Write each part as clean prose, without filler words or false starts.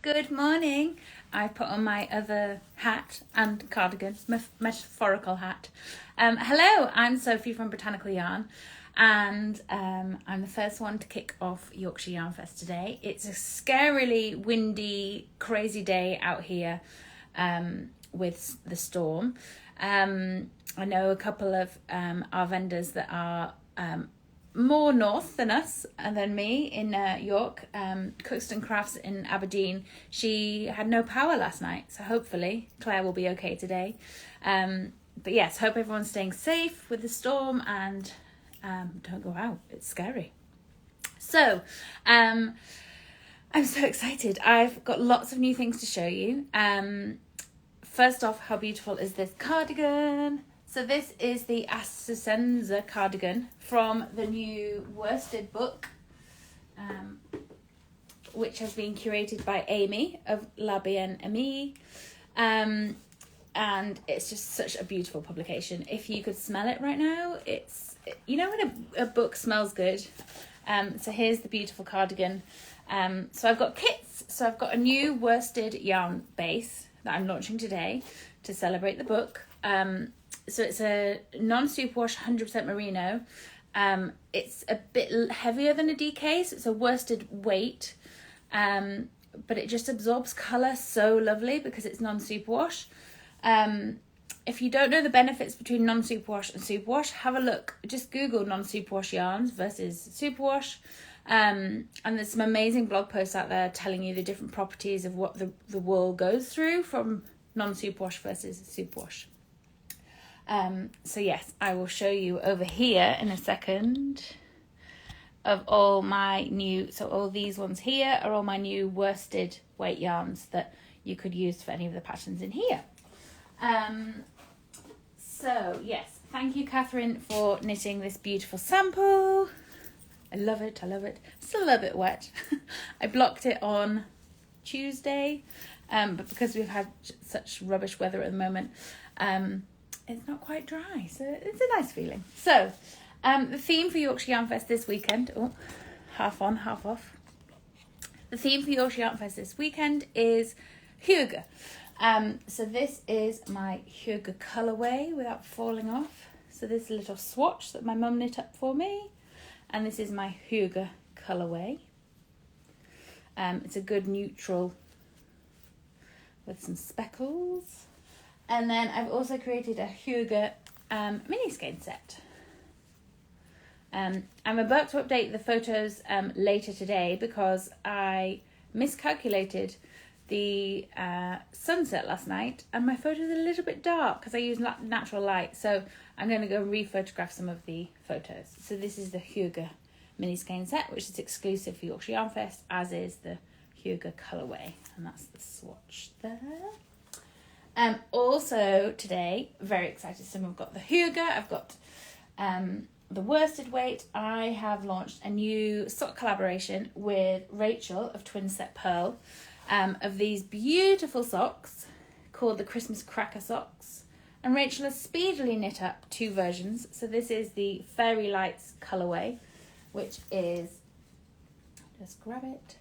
Good morning. I put on my other hat and cardigan, metaphorical hat. Hello, I'm Sophie from Botanical Yarn, and I'm the first one to kick off Yorkshire Yarn Fest today. It's a scarily windy, crazy day out here with the storm. I know a couple of our vendors that are more north than us and than me in York. Cuxton Crafts in Aberdeen, she had no power last night, so hopefully Claire will be okay today. But yes, hope everyone's staying safe with the storm and don't go out, it's scary. So I'm so excited. I've got lots of new things to show you. First off, how beautiful is this cardigan? So this is the Astersenza Cardigan from the new worsted book, which has been curated by Amy of La Bien Amie. And it's just such a beautiful publication. If you could smell it right now, it's, you know when a book smells good? So here's the beautiful cardigan. So I've got kits. So I've got a new worsted yarn base that I'm launching today to celebrate the book. So it's a non-superwash 100% merino. It's a bit heavier than a DK, so it's a worsted weight. But it just absorbs colour so lovely because it's non-superwash. If you don't know the benefits between non-superwash and superwash, have a look. Just Google non-superwash yarns versus superwash. And there's some amazing blog posts out there telling you the different properties of what the wool goes through from non-superwash versus superwash. So yes, I will show you over here in a second of all my new, so all these ones here are all my new worsted weight yarns that you could use for any of the patterns in here. So yes, thank you Catherine for knitting this beautiful sample. I love it, I love it. Still a little bit wet. I blocked it on Tuesday, but because we've had such rubbish weather at the moment, it's not quite dry, so it's a nice feeling. So, the theme for Yorkshire Yarn Fest this weekend, half on, half off. The theme for Yorkshire Yarn Fest this weekend is hygge. So this is my hygge colourway without falling off. So this is a little swatch that my mum knit up for me. And this is my hygge colourway. It's a good neutral with some speckles. And then I've also created a hygge mini skein set. I'm about to update the photos later today because I miscalculated the sunset last night and my photos are a little bit dark because I used natural light. So I'm going to go re-photograph some of the photos. So this is the hygge mini skein set, which is exclusive for Yorkshire Yarn Fest, as is the hygge colourway. And that's the swatch there. Also today, very excited, so I've got the hygge, I've got the worsted weight. I have launched a new sock collaboration with Rachel of Twin Set Pearl of these beautiful socks called the Christmas Cracker Socks. And Rachel has speedily knit up two versions. So this is the Fairy Lights colourway, which is, just grab it,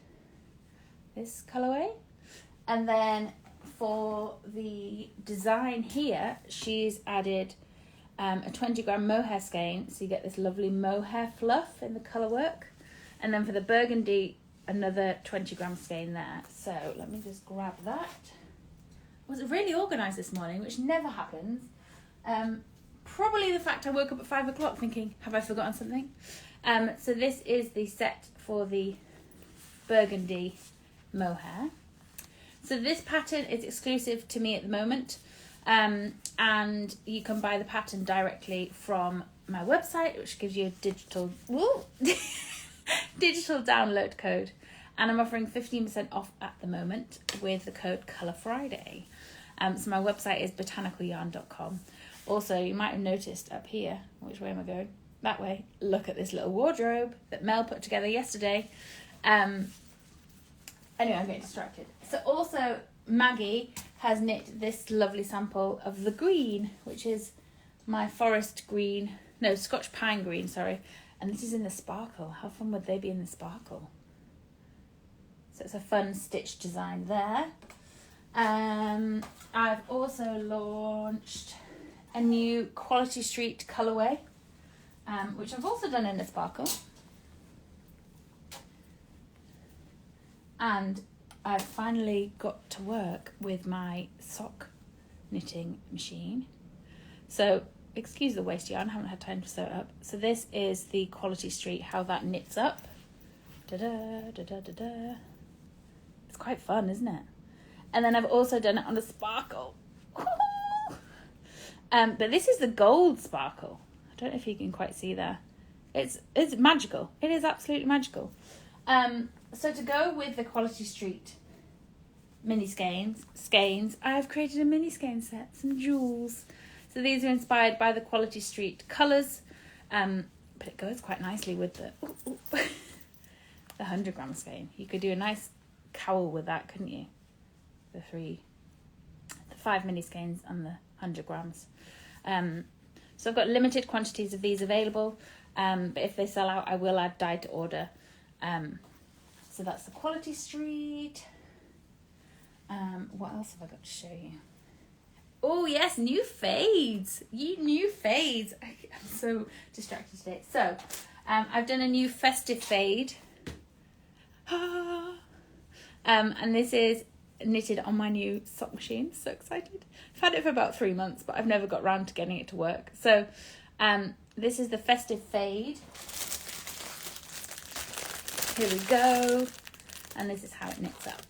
this colourway. And then for the design here, she's added a 20 gram mohair skein, so you get this lovely mohair fluff in the colour work. And then for the burgundy, another 20 gram skein there. So let me just grab that. I was really organised this morning, which never happens. Probably the fact I woke up at 5 o'clock thinking, have I forgotten something? So this is the set for the burgundy mohair. So this pattern is exclusive to me at the moment, and you can buy the pattern directly from my website, which gives you a digital download code, and I'm offering 15% off at the moment with the code Colour Friday. So my website is botanicalyarn.com. Also, you might have noticed up here, which way am I going? That way. Look at this little wardrobe that Mel put together yesterday. Anyway, I'm getting distracted. So also, Maggie has knit this lovely sample of the green, which is my forest green, no, Scotch pine green, sorry. And this is in the sparkle. How fun would they be in the sparkle? So it's a fun stitch design there. I've also launched a new Quality Street colourway, which I've also done in a sparkle. And I've finally got to work with my sock knitting machine. So, excuse the waste yarn, I haven't had time to sew it up. So this is the Quality Street, how that knits up. Da-da, da-da, da-da. It's quite fun, isn't it? And then I've also done it on a sparkle. But this is the gold sparkle. I don't know if you can quite see there. It's magical. It is absolutely magical. So to go with the Quality Street mini skeins, I've created a mini skein set, some jewels. So these are inspired by the Quality Street colours, but it goes quite nicely with the 100-gram skein. You could do a nice cowl with that, couldn't you? The 5 mini skeins and the 100 grams. So I've got limited quantities of these available, but if they sell out, I will add dye to order. So that's the Quality Street. What else have I got to show you? Oh yes, new fades. New fades. I'm so distracted today. So I've done a new Festive Fade. And this is knitted on my new sock machine. So excited. I've had it for about 3 months, but I've never got round to getting it to work. So this is the Festive Fade. Here we go. And this is how it knits up.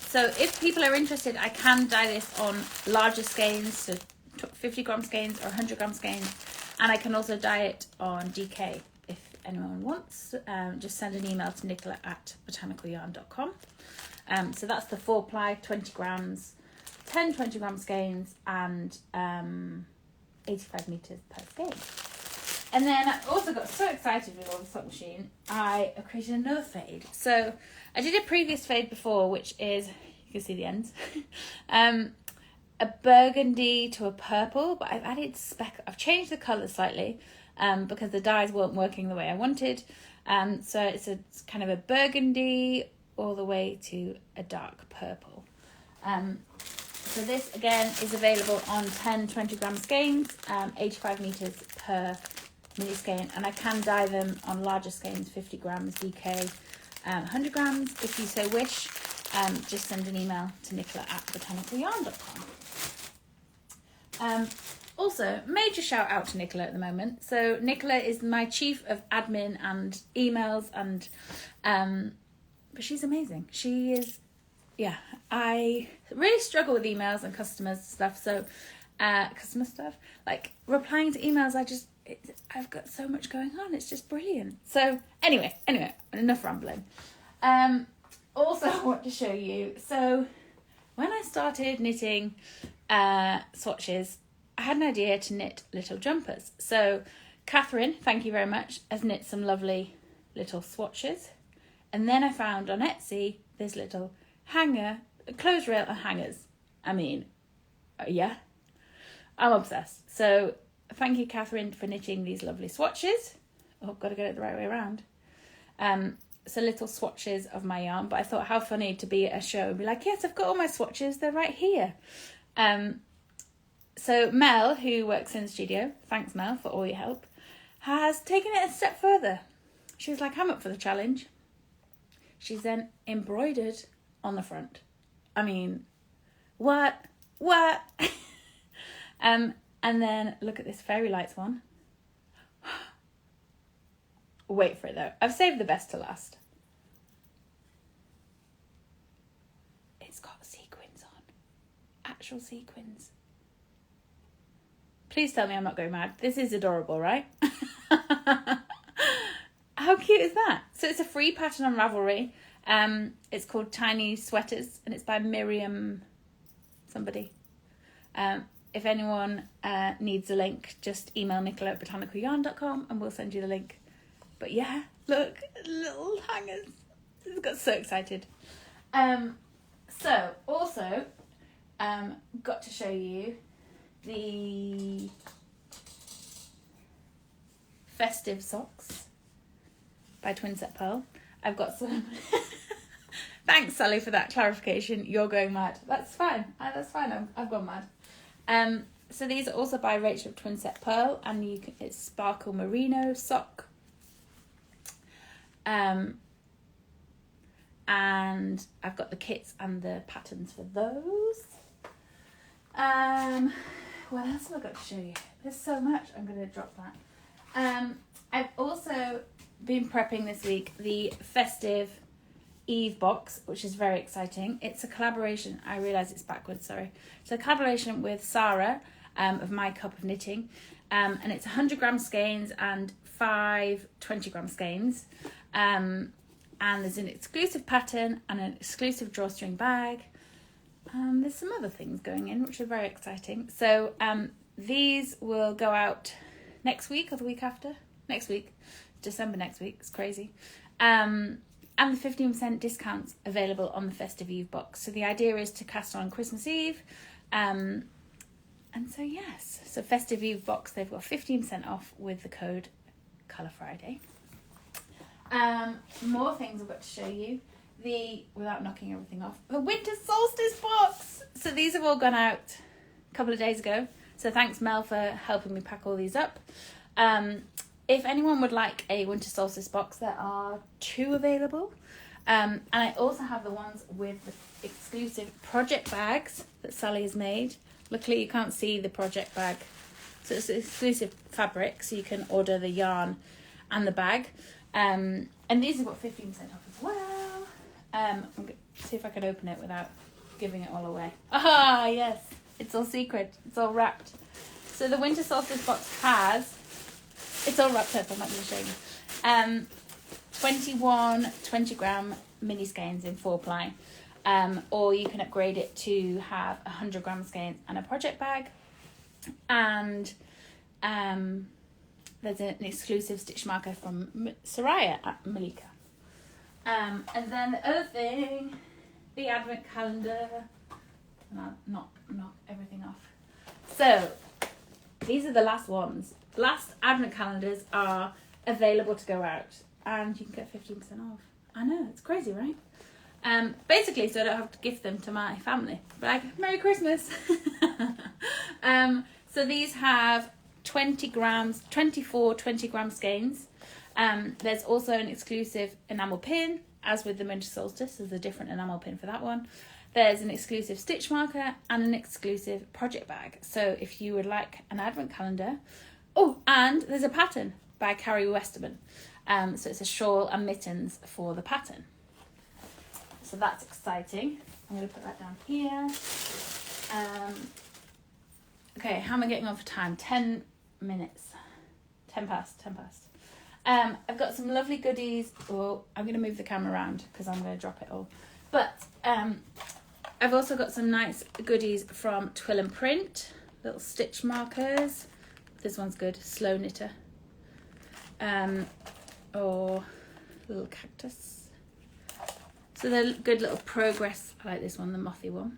So if people are interested, I can dye this on larger skeins, so 50-gram skeins or 100-gram skeins. And I can also dye it on DK if anyone wants. Just send an email to nicola@botanicalyarn.com. So that's the 4-ply, 20 grams, 10 20-gram skeins, and 85 metres per skein. And then I also got so excited with all the sock machine, I created another fade. So I did a previous fade before, which is, you can see the ends, a burgundy to a purple, but I've added I've changed the colour slightly because the dyes weren't working the way I wanted. So it's kind of a burgundy all the way to a dark purple. So this again is available on 10 20-gram skeins, 85 metres per mini skein, and I can dye them on larger skeins, 50 grams DK, 100 grams if you so wish. Just send an email to nicola@botanicalyarn.com. Also, major shout out to Nicola at the moment. So Nicola is my chief of admin and emails, and but she's amazing. She is, yeah. I really struggle with emails and customer stuff. So like replying to emails, I've got so much going on. It's just brilliant. So anyway, enough rambling. Also, I want to show you. So when I started knitting swatches, I had an idea to knit little jumpers. So Catherine, thank you very much, has knit some lovely little swatches. And then I found on Etsy this little hanger, clothes rail and hangers. I mean, yeah, I'm obsessed. So thank you, Catherine, for knitting these lovely swatches. Oh, got to get it the right way around. So little swatches of my yarn, but I thought how funny to be at a show and be like, yes, I've got all my swatches, they're right here. So Mel, who works in the studio, thanks Mel for all your help, has taken it a step further. She was like, I'm up for the challenge. She's then embroidered on the front. I mean, what? And then look at this fairy lights one. Wait for it though. I've saved the best to last. It's got sequins on. Actual sequins. Please tell me I'm not going mad. This is adorable, right? How cute is that? So it's a free pattern on Ravelry. It's called Tiny Sweaters and it's by Miriam somebody. If anyone needs a link, just email nicola@botanicalyarn.com and we'll send you the link. But yeah, look, little hangers. I got so excited. So also, got to show you the Festive Socks by Twinset Pearl. I've got some Thanks, Sally, for that clarification. You're going mad. That's fine. That's fine. I've gone mad. So these are also by Rachel of Twinset Pearl, and it's Sparkle Merino sock. And I've got the kits and the patterns for those. What else have I got to show you? There's so much. I'm going to drop that. I've also been prepping this week the Festive Eve Box, which is very exciting. It's a collaboration. I realise it's backwards, sorry. It's a collaboration with Sarah of My Cup of Knitting. And it's 100 gram skeins and 5 20 gram skeins. And there's an exclusive pattern and an exclusive drawstring bag. There's some other things going in, which are very exciting. So these will go out next week or the week after. Next week. December next week. It's crazy. And the 15% discounts available on the Festive Eve Box. So the idea is to cast on Christmas Eve. And so yes. So Festive Eve Box, they've got 15% off with the code Colour Friday. More things I've got to show you. Without knocking everything off, the Winter Solstice Box. So these have all gone out a couple of days ago. So thanks, Mel, for helping me pack all these up. If anyone would like a Winter Solstice Box, there are 2 available. And I also have the ones with the exclusive project bags that Sally has made. Luckily, you can't see the project bag. So it's exclusive fabric, so you can order the yarn and the bag. And these have got 15% off as well. I'm going to see if I can open it without giving it all away. Ah, yes. It's all secret. It's all wrapped. So the Winter Solstice Box has... It's all wrapped up. I'm not going to show you. 21 20 gram mini skeins in 4-ply. Or you can upgrade it to have 100 gram skeins and a project bag. And there's an exclusive stitch marker from Soraya at Malika. And then the other thing, the advent calendar. And I'll knock everything off. So these are the last ones. Last advent calendars are available to go out, and you can get 15% off. I know, it's crazy, right? Basically, so I don't have to gift them to my family. Like, Merry Christmas. So these have 24 20 gram skeins. There's also an exclusive enamel pin, as with the Winter Solstice. There's a different enamel pin for that one. There's an exclusive stitch marker and an exclusive project bag. So if you would like an advent calendar. Oh, and there's a pattern by Carrie Westerman. So it's a shawl and mittens for the pattern. So that's exciting. I'm going to put that down here. Okay, how am I getting on for time? 10 minutes. 10 past. I've got some lovely goodies. Oh, I'm going to move the camera around because I'm going to drop it all. But I've also got some nice goodies from Twill and Print. Little stitch markers. This one's good. Slow knitter. Or little cactus. So they're good little progress. I like this one, the mothy one.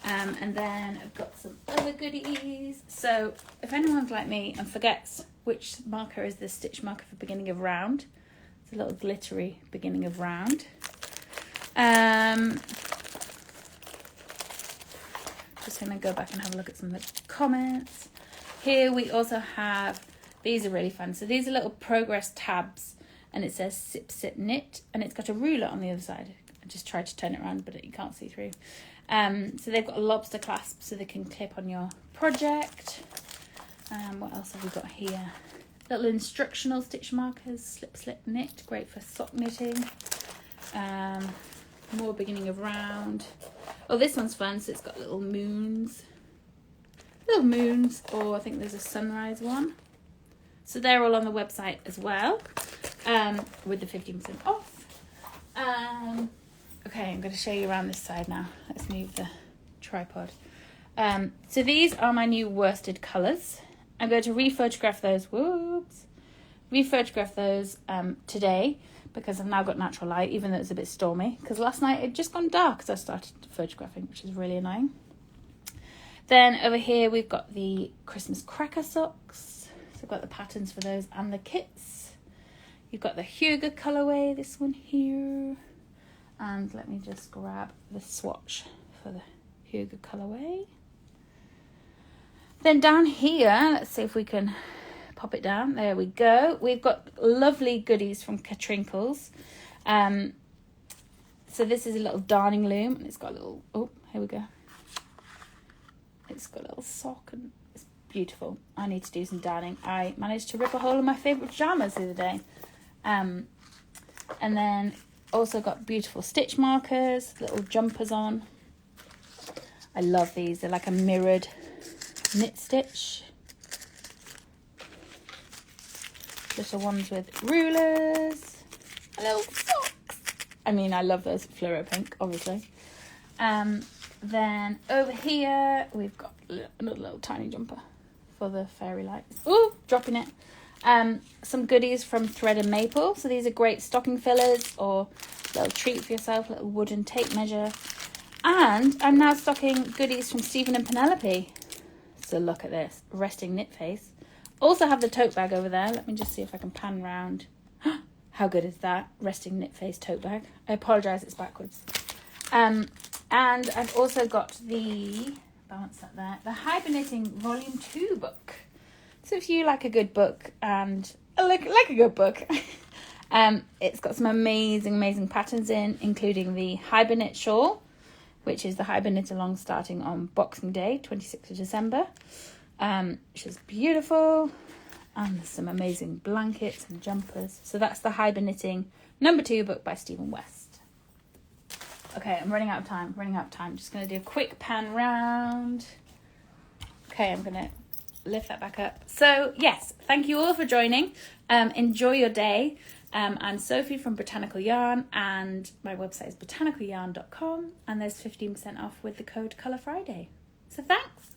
And then I've got some other goodies. So if anyone's like me and forgets which marker is the stitch marker for beginning of round, it's a little glittery beginning of round. Just going to go back and have a look at some of the comments. Here we also have, these are really fun. So these are little progress tabs, and it says Sip Sit Knit, and it's got a ruler on the other side. I just tried to turn it around, but you can't see through. So they've got a lobster clasp so they can clip on your project. What else have we got here? Little instructional stitch markers, slip, slip, knit, great for sock knitting. More beginning of round. Oh, this one's fun, so it's got little moons. Or I think there's a sunrise one. So they're all on the website as well, with the 15% off. Okay, I'm going to show you around this side now. Let's move the tripod. So these are my new worsted colours. I'm going to re-photograph those. Whoops. Re-photograph those today because I've now got natural light, even though it's a bit stormy. Because last night it just gone dark as I started photographing, which is really annoying. Then over here we've got the Christmas cracker socks. So I've got the patterns for those and the kits. You've got the Hugo colourway, this one here. And let me just grab the swatch for the Hygge colourway. Then down here, let's see if we can pop it down. There we go. We've got lovely goodies from Katrinkles. So this is a little darning loom, and it's got a little, oh, here we go. It's got a little sock, and it's beautiful. I need to do some darning. I managed to rip a hole in my favourite pyjamas the other day. And then also got beautiful stitch markers, little jumpers on. I love these. They're like a mirrored knit stitch. Little ones with rulers. A little socks. I mean, I love those fluoro pink, obviously. Then over here, we've got another little tiny jumper for the fairy lights. Ooh, dropping it. Some goodies from Thread and Maple. So these are great stocking fillers or a little treat for yourself, a little wooden tape measure. And I'm now stocking goodies from Stephen and Penelope. So look at this, resting knit face. Also have the tote bag over there. Let me just see if I can pan round. How good is that? Resting knit face tote bag. I apologise, it's backwards. And I've also got the, balance that there, the Hibernating Volume 2 book. So if you like a good book and like a good book, it's got some amazing patterns in, including the Hibernate shawl, which is the Hibernate along starting on Boxing Day, 26th of December, which is beautiful. And there's some amazing blankets and jumpers. So that's the Hibernating #2 book by Stephen West. Okay, I'm running out of time. Just going to do a quick pan round. Okay, I'm going to lift that back up. So yes, thank you all for joining. Enjoy your day. I'm Sophie from Botanical Yarn, and my website is botanicalyarn.com, and there's 15% off with the code Colour Friday. So thanks.